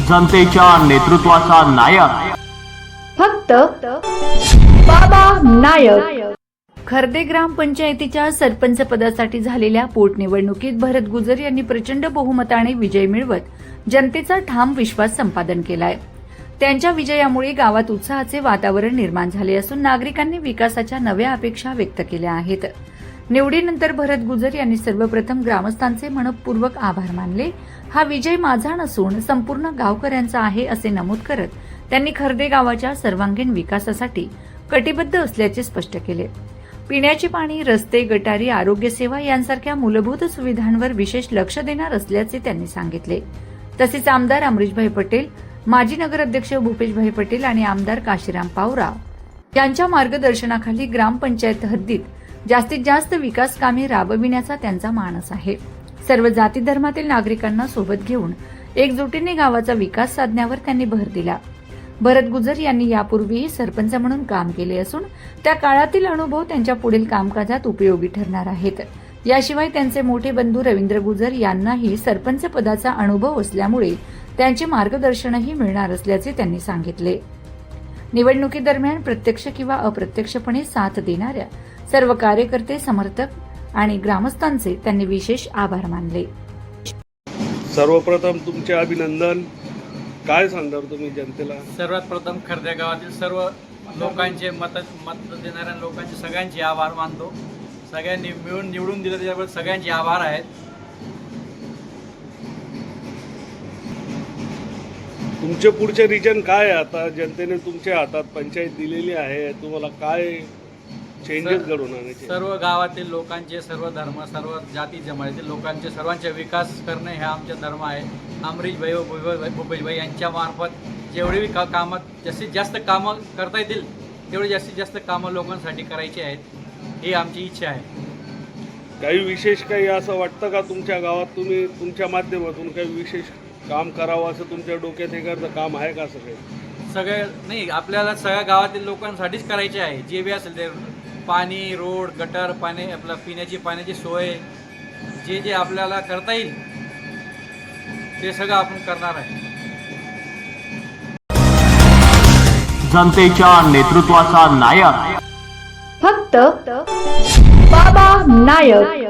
जनतेच्या नेतृत्वाचा नायक फक्त बाबा नायक। खर्दे ग्रामपंचायतीच्या सरपंच पदासाठी झालेल्या पोटनिवडणुकीत भरत गुजर यांनी प्रचंड बहुमताने विजय मिळवत जनतेचा ठाम विश्वास संपादन केलाय। त्यांच्या विजयामुळे गावात उत्साहाचे वातावरण निर्माण झाले असून नागरिकांनी विकासाच्या नव्या अपेक्षा व्यक्त केल्या आहेत। निवडीनंतर भरत गुजर यांनी सर्वप्रथम ग्रामस्थांचे मनपूर्वक आभार मानले। हा विजय माझा नसून संपूर्ण गावकऱ्यांचा आहे असे नमूद करत त्यांनी खर्दे गावाच्या सर्वांगीण विकासासाठी कटिबद्ध असल्याचे स्पष्ट केले। पिण्याचे पाणी, रस्ते, गटारी, आरोग्य सेवा यांसारख्या मूलभूत सुविधांवर विशेष लक्ष देणार असल्याचे त्यांनी सांगितले। तसेच आमदार अमरीशभाई पटेल, माजी नगराध्यक्ष भूपेशभाई पटेल आणि आमदार काशीराम पावरा यांच्या मार्गदर्शनाखाली ग्रामपंचायत हद्दीत जास्तीत जास्त विकास कामे राबविण्याचा त्यांचा मानस आहे। सर्व जाती धर्मातील नागरिकांना सोबत घेऊन एकजुटीने गावाचा विकास साधण्यावर त्यांनी भर दिला। भरत गुजर यांनी यापूर्वीही सरपंच म्हणून काम केले असून त्या काळातील अनुभव त्यांच्या पुढील कामकाजात उपयोगी ठरणार आहेत। याशिवाय त्यांचे मोठे बंधू रवींद्र गुजर यांनाही सरपंच पदाचा अनुभव असल्यामुळे त्यांचे मार्गदर्शनही मिळणार असल्याचे त्यांनी सांगितले। निवडणुकीदरम्यान प्रत्यक्ष किंवा अप्रत्यक्षपणे साथ देणाऱ्या सर्व कार्यकर्ते, समर्थक आणि ग्रामस्थांचे त्यांनी विशेष आभार मानले। सर्वप्रथम तुमचे अभिनंदन। काय सांगणार तुम्ही जनतेला? सर्वात प्रथम खर्दे गावातील सर्व लोकांचे मत देणाऱ्या लोकांचे सगळ्यांचे आभार मानतो। सगळ्यांनी मिळून निवडून दिलं त्याच्याबद्दल सगळ्यांचे आभार आहेत। तुमचे पुढचे रिजन काय आहे? आता जनतेने तुमच्या हातात पंचायत दिलेली आहे, तुम्हाला काय चेंजेस घडवून आणायचे? सर्व गावातील लोकांचे, सर्व धर्म, सर्व जाती जमातीतील लोकांचे सर्वांचे विकास करणे हे आमचे धर्म आहे। अमरीशभाई व भूपेशभाई यांच्या मार्फत जेवढी कामं जास्तीत जास्त कामं करता येतील तेवढी जास्तीत जास्त कामं लोकांसाठी करायची आहेत, ही आमची इच्छा आहे। काही विशेष काही असं वाटतं का तुमच्या गावात तुम्ही तुमच्या माध्यमातून काही विशेष काम करावं असं तुमच्या डोक्यात एखादं काम आहे का? असं काही सगळे नाही, आपल्याला सगळ्या गावातील लोकांसाठीच करायचे आहे। जे बी असेल ते पाणी, रोड, गटर, पाणी, आपलं पिण्याची पाण्याची सोय, जे जे आपल्याला करता येईल ते सगळं आपण करणार आहे। जनतेच्या नेतृत्वाचा नायक फक्त बाबा नायक।